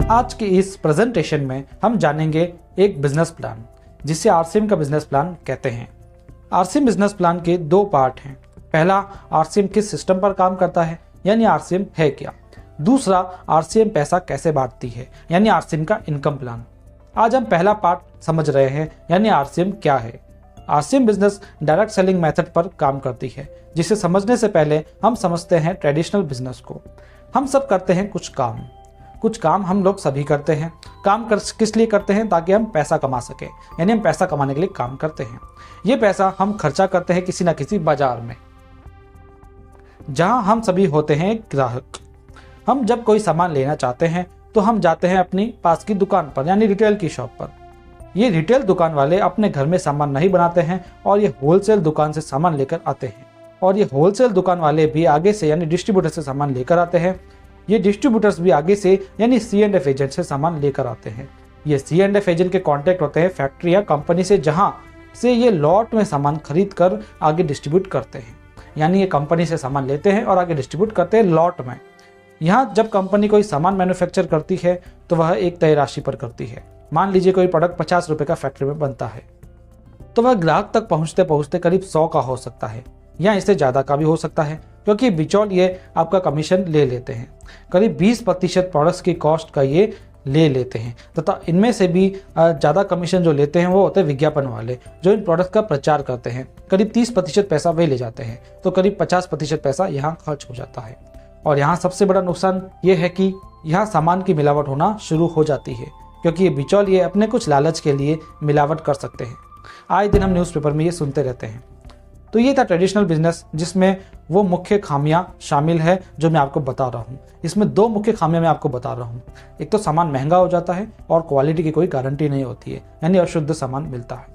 आज के इस प्रेजेंटेशन में हम जानेंगे एक बिजनेस प्लान जिसे आरसीएम का बिजनेस प्लान कहते हैं। आरसीएम बिजनेस प्लान के दो पार्ट हैं। पहला, आरसीएम किस सिस्टम पर काम करता है यानी आरसीएम है क्या। दूसरा, आरसीएम पैसा कैसे बांटती है यानी आरसीएम का इनकम प्लान। आज हम पहला पार्ट समझ रहे हैं यानी आरसीएम क्या है। RCM business direct selling method पर काम करती है, जिसे समझने से पहले हम समझते हैं ट्रेडिशनल बिजनेस को। हम सब करते हैं कुछ काम हम लोग सभी करते हैं। किस लिए करते हैं? ताकि हम पैसा कमा सकें, यानी हम पैसा कमाने के लिए काम करते हैं। ये पैसा हम खर्चा करते हैं किसी ना किसी बाजार में, जहां हम सभी होते हैं ग्राहक। हम जब कोई सामान लेना चाहते हैं तो हम जाते हैं अपनी पास की दुकान पर यानी रिटेल की शॉप पर। ये रिटेल दुकान वाले अपने घर में सामान नहीं बनाते हैं और ये होलसेल दुकान से सामान लेकर आते हैं, और ये होलसेल दुकान वाले भी आगे से यानी डिस्ट्रीब्यूटर से सामान लेकर आते हैं। ये डिस्ट्रीब्यूटर्स भी आगे से यानी C&F एजेंट से सामान लेकर आते हैं। ये C&F एजेंट के कॉन्टैक्ट होते हैं फैक्ट्री या कंपनी से, जहां से ये लॉट में सामान खरीद कर आगे डिस्ट्रीब्यूट करते हैं। यानी ये कंपनी से सामान लेते हैं और आगे डिस्ट्रीब्यूट करते हैं लॉट में। यहाँ जब कंपनी कोई सामान मैन्युफैक्चर करती है तो वह एक तय राशि पर करती है। मान लीजिए कोई प्रोडक्ट 50 रुपये का फैक्ट्री में बनता है, तो वह ग्राहक तक पहुँचते पहुँचते करीब 100 का हो सकता है या इससे ज़्यादा का भी हो सकता है, क्योंकि बिचौलिए आपका कमीशन ले लेते हैं। करीब 20% प्रोडक्ट्स की कॉस्ट का ये ले लेते हैं, तथा इनमें से भी ज़्यादा कमीशन जो लेते हैं वो होते हैं विज्ञापन वाले, जो इन प्रोडक्ट्स का प्रचार करते हैं। करीब 30% पैसा वे ले जाते हैं, तो करीब 50% पैसा यहाँ खर्च हो जाता है। और यहाँ सबसे बड़ा नुकसान ये है कि यहाँ सामान की मिलावट होना शुरू हो जाती है, क्योंकि ये बिचौलिए अपने कुछ लालच के लिए मिलावट कर सकते हैं। आए दिन हम न्यूज़पेपर में ये सुनते रहते हैं। तो ये था ट्रेडिशनल बिजनेस, जिसमें वो मुख्य खामियां शामिल है जो मैं आपको बता रहा हूँ। इसमें दो मुख्य खामियां मैं आपको बता रहा हूँ। एक तो सामान महंगा हो जाता है और क्वालिटी की कोई गारंटी नहीं होती है, यानी अशुद्ध सामान मिलता है।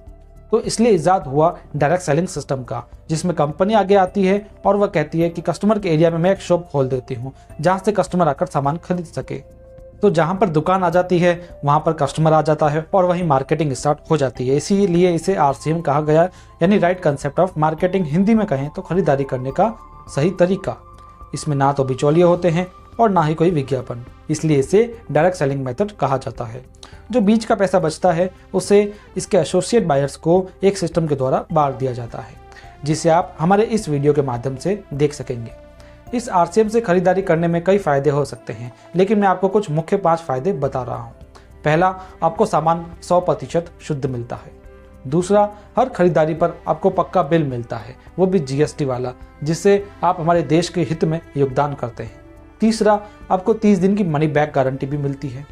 तो इसलिए इजाद हुआ डायरेक्ट सेलिंग सिस्टम का, जिसमें कंपनी आगे आती है और वह कहती है कि कस्टमर के एरिया में मैं एक शॉप खोल देती हूँ जहाँ से कस्टमर आकर सामान खरीद सके। तो जहाँ पर दुकान आ जाती है वहाँ पर कस्टमर आ जाता है और वहीं मार्केटिंग स्टार्ट हो जाती है। इसीलिए इसे आरसीएम कहा गया, यानी right concept of marketing. Hindi में कहें तो खरीदारी करने का सही तरीका। इसमें ना तो बिचौलिए होते हैं और ना ही कोई विज्ञापन, इसलिए इसे डायरेक्ट सेलिंग मेथड कहा जाता है। जो बीच का पैसा बचता है उसे इसके एसोसिएट बायर्स को एक सिस्टम के द्वारा बांट दिया जाता है, जिसे आप हमारे इस वीडियो के माध्यम से देख सकेंगे। इस आरसीएम से खरीदारी करने में कई फायदे हो सकते हैं, लेकिन मैं आपको कुछ मुख्य 5 फायदे बता रहा हूँ। पहला, आपको सामान 100% शुद्ध मिलता है। दूसरा, हर खरीदारी पर आपको पक्का बिल मिलता है, वो भी GST वाला, जिससे आप हमारे देश के हित में योगदान करते हैं। तीसरा, आपको 30 दिन की मनी बैक गारंटी भी मिलती है।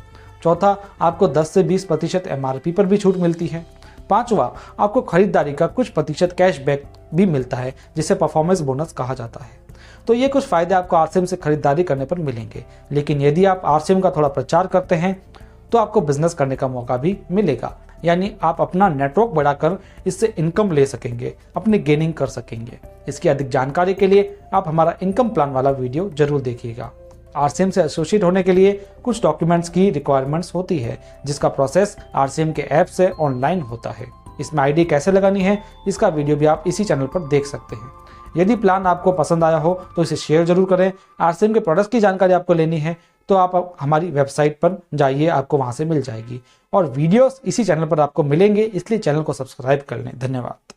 चौथा, आपको 10 से 20% MRP पर भी छूट मिलती है। पांचवा, आपको खरीदारी का कुछ प्रतिशत कैशबैक भी मिलता है, जिसे परफॉर्मेंस बोनस कहा जाता है। तो ये कुछ फायदे आपको आरसीएम से खरीदारी करने पर मिलेंगे, लेकिन यदि आप आरसीएम का थोड़ा प्रचार करते हैं तो आपको बिजनेस करने का मौका भी मिलेगा, यानी आप अपना नेटवर्क बढ़ाकर इससे इनकम ले सकेंगे, अपनी गेनिंग कर सकेंगे। इसकी अधिक जानकारी के लिए आप हमारा इनकम प्लान वाला वीडियो जरूर देखिएगा। आरसीएम से एसोसिएट होने के लिए कुछ डॉक्यूमेंट्स की रिक्वायरमेंट्स होती है, जिसका प्रोसेस आरसीएम के ऐप से ऑनलाइन होता है। इसमें आईडी कैसे लगानी है इसका वीडियो भी आप इसी चैनल पर देख सकते हैं। यदि प्लान आपको पसंद आया हो तो इसे शेयर जरूर करें। आरसीएम के प्रोडक्ट्स की जानकारी आपको लेनी है तो आप हमारी वेबसाइट पर जाइए, आपको वहां से मिल जाएगी, और वीडियोस इसी चैनल पर आपको मिलेंगे, इसलिए चैनल को सब्सक्राइब कर लें। धन्यवाद।